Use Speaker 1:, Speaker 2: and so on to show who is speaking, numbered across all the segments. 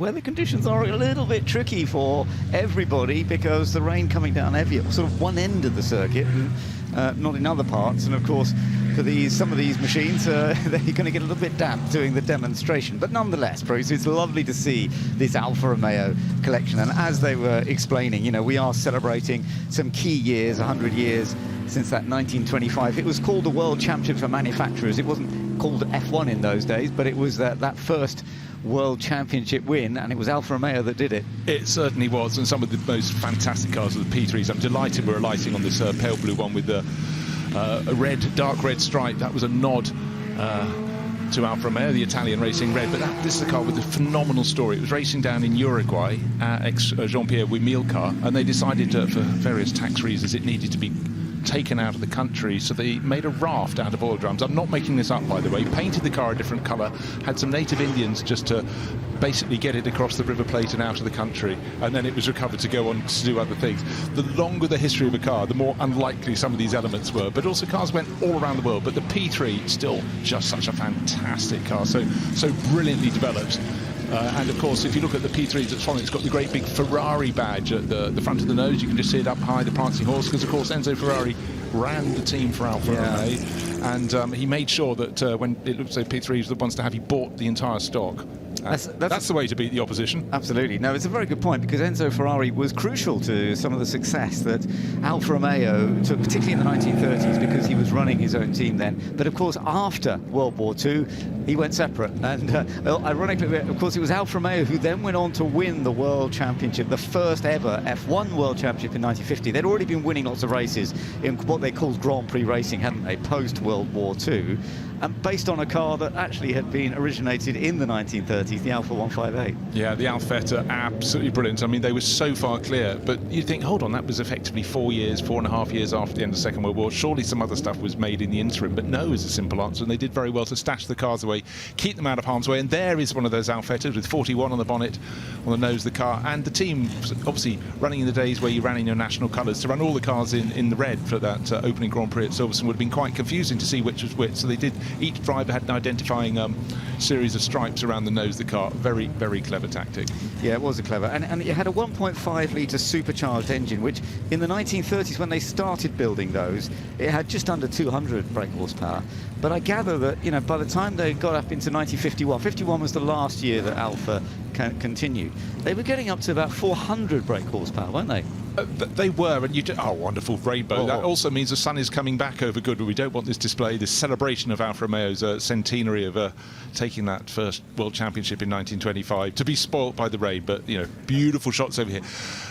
Speaker 1: Weather conditions are a little bit tricky for everybody because the rain coming down heavy at sort of one end of the circuit and not in other parts. And of course, for some of these machines, they're going to get a little bit damp doing the demonstration. But nonetheless, Bruce, it's lovely to see this Alfa Romeo collection. And as they were explaining, you know, we are celebrating some key years, 100 years since that 1925. It was called the World Championship for Manufacturers. It wasn't called F1 in those days, but it was that first World Championship win, and it was Alfa Romeo that did it.
Speaker 2: It certainly was, and some of the most fantastic cars were the P3s. I'm delighted we're alighting on this pale blue one with the a dark red stripe. That was a nod to Alfa Romeo, the Italian racing red. But this is a car with a phenomenal story. It was racing down in Uruguay, Jean-Pierre Wimille car, and they decided for various tax reasons it needed to be taken out of the country, so they made a raft out of oil drums. I'm not making this up, by the way. Painted the car a different colour, had some native Indians just to basically get it across the River Plate and out of the country, and then it was recovered to go on to do other things. The longer the history of a car, the more unlikely some of these elements were, but also cars went all around the world. But the P3, still just such a fantastic car, so brilliantly developed. And of course, if you look at the P3 that's following, it's got the great big Ferrari badge at the front of the nose. You can just see it up high, the prancing horse, because of course Enzo Ferrari ran the team for Alfa Romeo, and he made sure that when it looked like P3 was the ones to have, he bought the entire stock. That's the way to beat the opposition.
Speaker 1: Absolutely. No, it's a very good point, because Enzo Ferrari was crucial to some of the success that Alfa Romeo took, particularly in the 1930s, because he was running his own team then. But of course, after World War II, he went separate. And ironically, of course, it was Alfa Romeo who then went on to win the World Championship, the first ever F1 World Championship in 1950. They'd already been winning lots of races in what they called Grand Prix racing, hadn't they, post-World War II, and based on a car that actually had been originated in the 1930s, the Alfa 158.
Speaker 2: Yeah, the Alfetta, absolutely brilliant. I mean, they were so far clear, but you think, hold on, that was effectively 4.5 years after the end of the Second World War. Surely some other stuff was made in the interim, but no is a simple answer, and they did very well to stash the cars away, keep them out of harm's way. And there is one of those Alfettas with 41 on the bonnet, on the nose of the car, and the team obviously running in the days where you ran in your national colours. To run all the cars in the red for that opening Grand Prix at Silverstone would have been quite confusing to see which was which, so they did. Each driver had an identifying series of stripes around the nose of the car. Very, very clever tactic.
Speaker 1: Yeah, it was a clever, and it had a 1.5 litre supercharged engine, which in the 1930s, when they started building those, it had just under 200 brake horsepower. But I gather that, you know, by the time they got up into 1951, 51 was the last year that Alfa continued, they were getting up to about 400 brake horsepower, weren't they?
Speaker 2: They were, and oh, wonderful rainbow. That also means the sun is coming back over Goodwood. We don't want this display, this celebration of Alfa Romeo's centenary of taking that first World Championship in 1925, to be spoilt by the rain. But, you know, beautiful shots over here.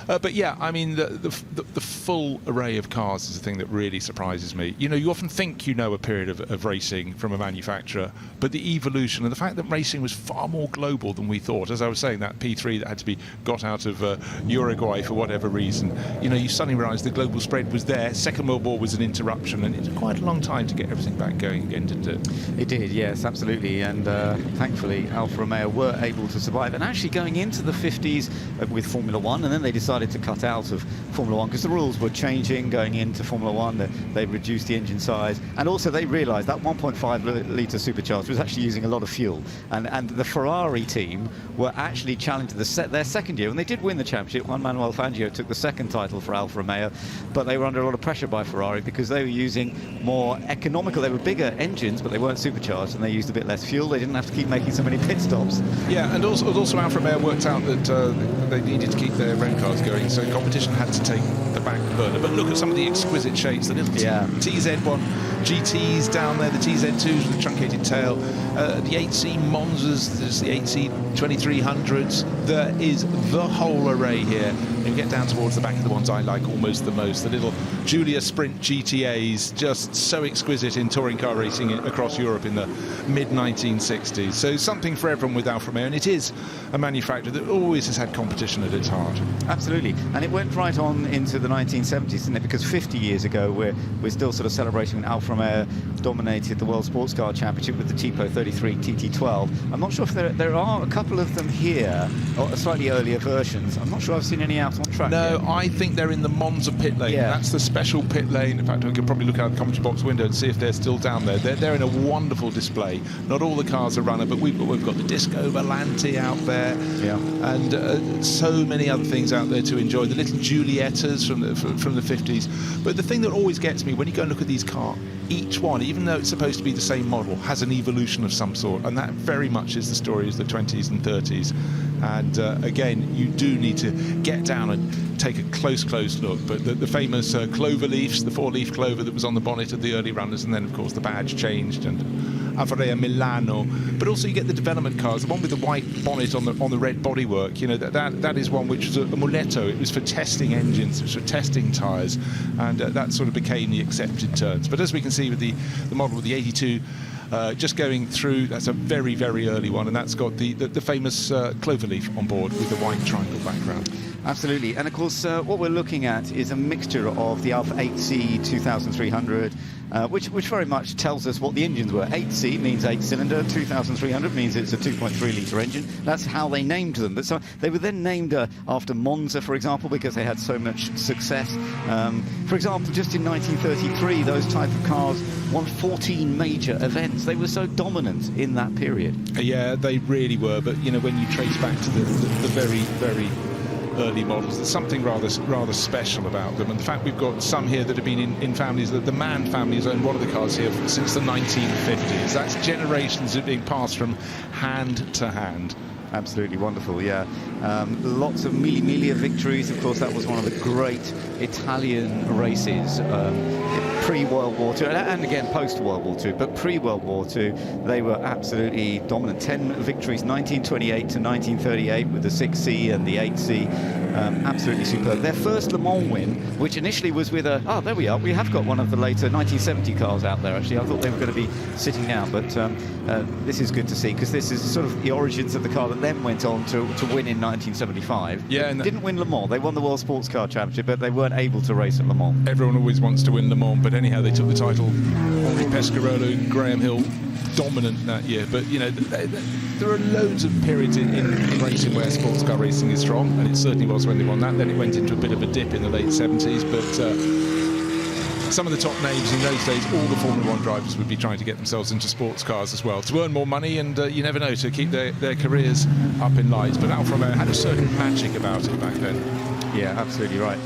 Speaker 2: But yeah, I mean, the full array of cars is the thing that really surprises me. You know, you often think you know a period of racing from a manufacturer, but the evolution and the fact that racing was far more global than we thought. As I was saying, that P3 that had to be got out of Uruguay for whatever reason, you know, you suddenly realise the global spread was there. Second World War was an interruption, and it took quite a long time to get everything back going again, didn't it?
Speaker 1: It did, yes, absolutely. And thankfully, Alfa Romeo were able to survive. And actually going into the 50s with Formula One, and then they decided to cut out of Formula One because the rules were changing going into Formula One. They reduced the engine size, and also they realised that 1.5 litre supercharged was actually using a lot of fuel. And the Ferrari team were actually challenged their second year, and they did win the championship. Juan Manuel Fangio took the second title for Alfa Romeo, but they were under a lot of pressure by Ferrari because they were using more economical, they were bigger engines, but they weren't supercharged, and they used a bit less fuel. They didn't have to keep making so many pit stops.
Speaker 2: Yeah, and also Alfa Romeo worked out that they needed to keep their road cars going, so competition had to take the back burner. But look at some of the exquisite shapes, the little TZ1 GTs down there, the TZ2s with the truncated tail, the 8C Monzas, there's the 8C 2300s. There is the whole array here. You get down towards the back of the ones I like almost the most, the little Giulia Sprint GTAs, just so exquisite in touring car racing across Europe in the mid-1960s. So something for everyone with Alfa Romeo, and it is a manufacturer that always has had competition at its heart.
Speaker 1: Absolutely, and it went right on into the 1970s, isn't it? Because 50 years ago, we're still sort of celebrating when Alfa Romeo dominated the World Sportscar Championship with the Tipo 33 TT12. I'm not sure if there are a couple of them here, or slightly earlier versions. I'm not sure I've seen any out on track
Speaker 2: No,
Speaker 1: yet.
Speaker 2: I think they're in the Monza pit lane.
Speaker 1: Yeah.
Speaker 2: That's the special pit lane. In fact, I could probably look out the commentary box window and see if they're still down there. They're in a wonderful display. Not all the cars are runner, but we've got the Disco Volante out there, and so many other things out there to enjoy. The little Giuliettas from the 50s. But the thing that always gets me when you go and look at these cars, each one, even though it's supposed to be the same model, has an evolution of some sort, and that very much is the story of the 20s and 30s. And again, you do need to get down and take a close look. But the famous clover leaves, the 4-leaf clover that was on the bonnet of the early runners, and then of course the badge changed, and Alfa Romeo Milano. But also you get the development cars, the one with the white bonnet on the red bodywork. You know, that is one which was a muletto. It was for testing engines, it was for testing tyres, and that sort of became the accepted terms. But as we can see with the model with the 82. Just going through, that's a very, very early one, and that's got the famous cloverleaf on board with the white triangle background.
Speaker 1: Absolutely, and of course what we're looking at is a mixture of the Alfa 8C 2300, which very much tells us what the engines were. 8C means 8-cylinder, 2300 means it's a 2.3-litre engine. That's how they named them. But so they were then named after Monza, for example, because they had so much success. For example, just in 1933, those type of cars won 14 major events. They were so dominant in that period.
Speaker 2: Yeah, they really were. But you know, when you trace back to the very, very early models, there's something rather special about them. And the fact we've got some here that have been in families, that the Mann family has owned one of the cars here since the 1950s. That's generations of being passed from hand to hand.
Speaker 1: Absolutely wonderful, yeah. Lots of Mille victories. Of course, that was one of the great Italian races pre-World War II, and again post-World War II, but pre-World War II, they were absolutely dominant. 10 victories, 1928 to 1938 with the 6C and the 8C. Absolutely superb. Their first Le Mans win, which initially was with a... Oh, there we are. We have got one of the later 1970 cars out there, actually. I thought they were going to be sitting down, but this is good to see, because this is sort of the origins of the car that then went on to win in 1975.
Speaker 2: Yeah, and
Speaker 1: didn't win Le Mans. They won the World Sportscar Championship, but they weren't able to race at Le Mans.
Speaker 2: Everyone always wants to win Le Mans, but anyhow, they took the title. Henri Pescarolo, Graham Hill, dominant that year. But you know, there are loads of periods in racing where sports car racing is strong, and it certainly was when they won that. Then it went into a bit of a dip in the late 70s, but some of the top names in those days, all the Formula 1 drivers would be trying to get themselves into sports cars as well, to earn more money, and you never know, to keep their careers up in lights. But Alfa Romeo had a certain magic about it back then.
Speaker 1: Yeah, absolutely right.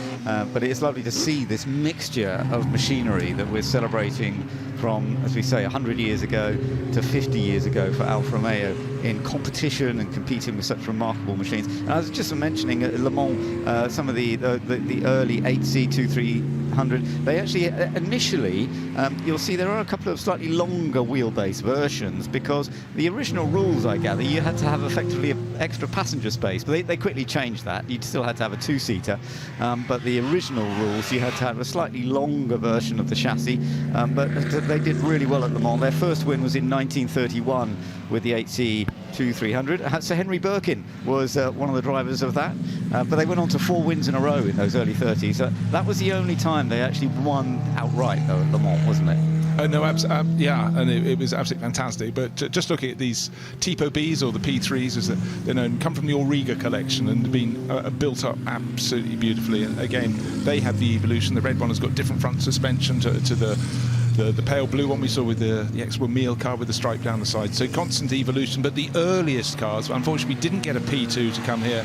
Speaker 1: But it's lovely to see this mixture of machinery that we're celebrating from, as we say, 100 years ago to 50 years ago for Alfa Romeo in competition and competing with such remarkable machines. And I was just mentioning at Le Mans, some of the early 8C 2300, they actually initially, you'll see there are a couple of slightly longer wheelbase versions, because the original rules, I gather, you had to have effectively an extra passenger space, but they quickly changed that. You still had to have a two-seater, but the original rules, you had to have a slightly longer version of the chassis, but they did really well at Le Mans. Their first win was in 1931 with the 8C 2300. Sir Henry Birkin was one of the drivers of that, but they went on to 4 wins in a row in those early 30s. That was the only time they actually won outright, though, at Le Mans, wasn't it?
Speaker 2: No, yeah, and it was absolutely fantastic. But just looking at these Tipo Bs, or the P3s, as they're known, come from the Auriga collection and have been built up absolutely beautifully. And again, they have the evolution. The red one has got different front suspension to the pale blue one we saw with the Exquisite meal car with the stripe down the side. So constant evolution. But the earliest cars, unfortunately, we didn't get a P2 to come here.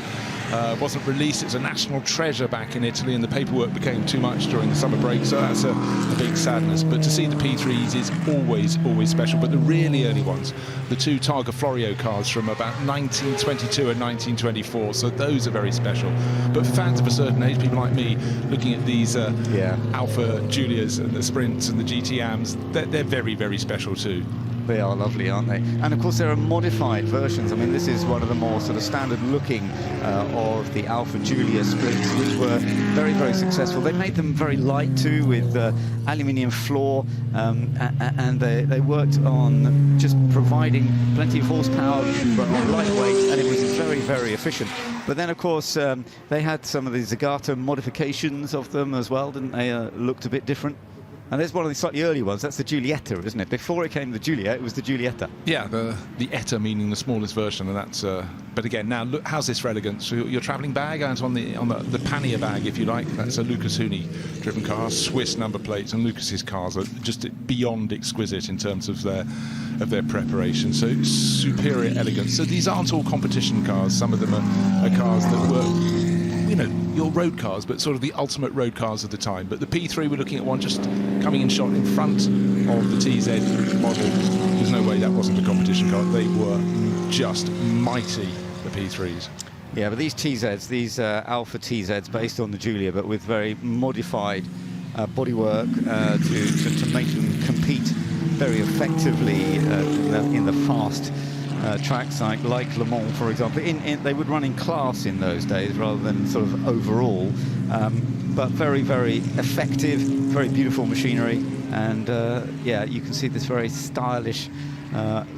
Speaker 2: Wasn't released. It was a national treasure back in Italy, and the paperwork became too much during the summer break, so that's a big sadness. But to see the P3s is always special. But the really early ones, the 2 Targa Florio cars from about 1922 and 1924, so those are very special. But for fans of a certain age, people like me, looking at these Alfa Giulias and the Sprints and the GTAMs, they're very, very special too.
Speaker 1: They are lovely, aren't they? And of course there are modified versions. I mean, this is one of the more sort of standard looking of the Alfa Giulia Sprints, which were very, very successful. They made them very light too, with aluminium floor, and they worked on just providing plenty of horsepower, but on lightweight, and it was very, very efficient. But then, of course, they had some of the Zagato modifications of them as well, didn't they? Looked a bit different. And there's one of the slightly early ones. That's the Giulietta, isn't it? Before it came the Giulia, it was the Giulietta.
Speaker 2: Yeah, the Etta meaning the smallest version, and that's. But again, now look, how's this for elegance? So your travelling bag, and on the pannier bag, if you like. That's a Lucas Huni driven car, Swiss number plates, and Lucas's cars are just beyond exquisite in terms of their preparation. So superior elegance. So these aren't all competition cars. Some of them are cars that were, your road cars, but sort of the ultimate road cars of the time. But the P3, we're looking at one just coming in shot in front of the TZ model. There's no way that wasn't a competition car. They were just mighty, the P3s.
Speaker 1: Yeah, but these TZs, these Alfa TZs based on the Giulia, but with very modified bodywork to make them compete very effectively in the fast tracks like Le Mans, for example. They would run in class in those days rather than sort of overall, but very, very effective, very beautiful machinery, and yeah, you can see this very stylish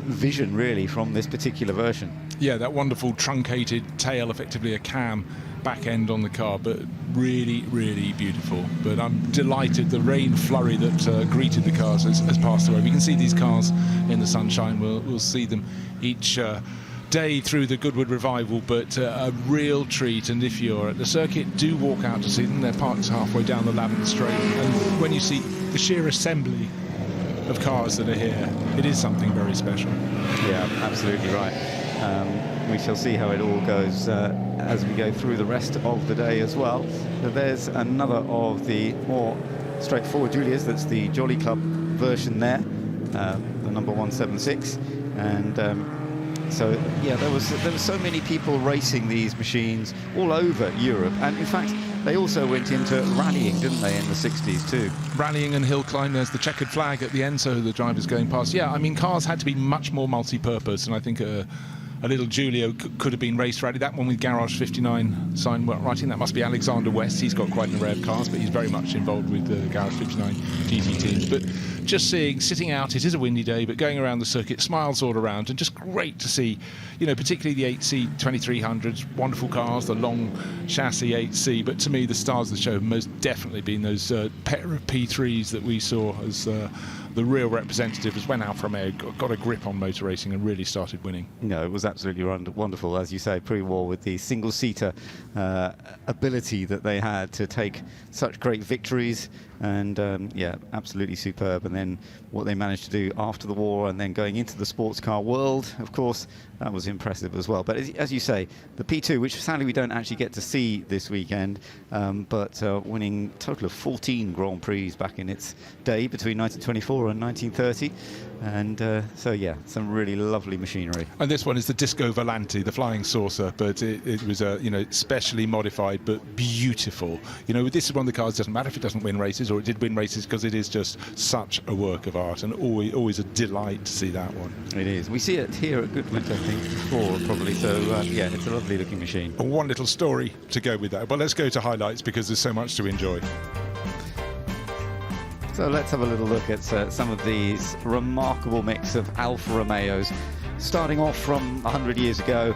Speaker 1: vision really from this particular version.
Speaker 2: Yeah, that wonderful truncated tail, effectively a cam back end on the car, but really, really beautiful. But I'm delighted the rain flurry that greeted the cars has passed away. We can see these cars in the sunshine. We'll see them each day through the Goodwood Revival, but a real treat. And if you're at the circuit, do walk out to see them. They're parked halfway down the Lavant Straight, and when you see the sheer assembly of cars that are here, it is something very special.
Speaker 1: Yeah, absolutely right. We shall see how it all goes as we go through the rest of the day as well. There's another of the more straightforward Giulias. That's the Jolly Club version there, the number 176. And so, yeah, there was so many people racing these machines all over Europe. And in fact, they also went into rallying, didn't they, in the 60s too?
Speaker 2: Rallying and hill climb. There's the checkered flag at the end, so the driver's going past. Yeah, I mean, cars had to be much more multi-purpose, and I think a little Giulio could have been race rally. That one with Garage 59 sign writing, that must be Alexander West. He's got quite an array of cars, but he's very much involved with the Garage 59 GT teams. But just sitting out, it is a windy day, but going around the circuit, smiles all around, and just great to see, particularly the 8C 2300s, wonderful cars, the long chassis 8C. But to me, the stars of the show have most definitely been those pair of P3s that we saw as the real representatives when Alfa Romeo got a grip on motor racing and really started winning.
Speaker 1: No, it was absolutely wonderful, as you say, pre-war, with the single-seater ability that they had to take such great victories, and yeah, absolutely superb. And then what they managed to do after the war, and then going into the sports car world, of course, that was impressive as well. But as you say, the P2, which sadly we don't actually get to see this weekend, but winning a total of 14 Grand Prix back in its day between 1924 and 1930. And so, yeah, some really lovely machinery.
Speaker 2: And this one is the Disco Volante, the flying saucer, but it was, specially modified, but beautiful. This is one of the cars, doesn't matter if it doesn't win races, or it did win races, because it is just such a work of art, and always a delight to see that one.
Speaker 1: It is. We see it here at Goodwood, I think, before, probably. So, yeah, it's a lovely looking machine.
Speaker 2: And one little story to go with that. But let's go to highlights, because there's so much to enjoy.
Speaker 1: So let's have a little look at some of these remarkable mix of Alfa Romeos, starting off from 100 years ago,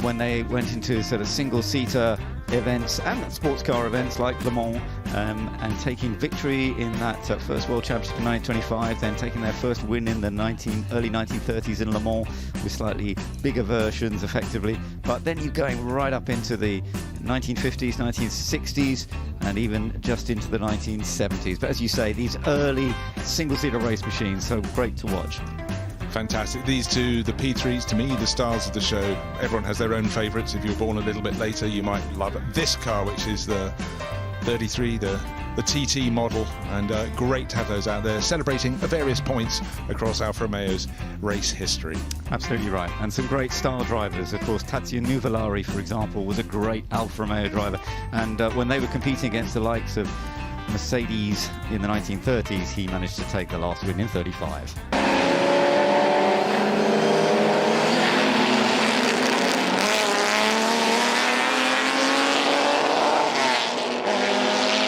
Speaker 1: when they went into sort of single-seater events and sports car events like Le Mans, and taking victory in that first World Championship in 1925, then taking their first win in the early 1930s in Le Mans with slightly bigger versions effectively. But then you're going right up into the 1950s, 1960s, and even just into the 1970s. But as you say, these early single-seater race machines, so great to watch.
Speaker 2: Fantastic. These two, the P3s, to me, the stars of the show. Everyone has their own favourites. If you were born a little bit later, you might love it. This car, which is the 33, the TT model, and great to have those out there, celebrating at various points across Alfa Romeo's race history.
Speaker 1: Absolutely right. And some great star drivers. Of course, Tazio Nuvolari, for example, was a great Alfa Romeo driver. And when they were competing against the likes of Mercedes in the 1930s, he managed to take the last win in 35.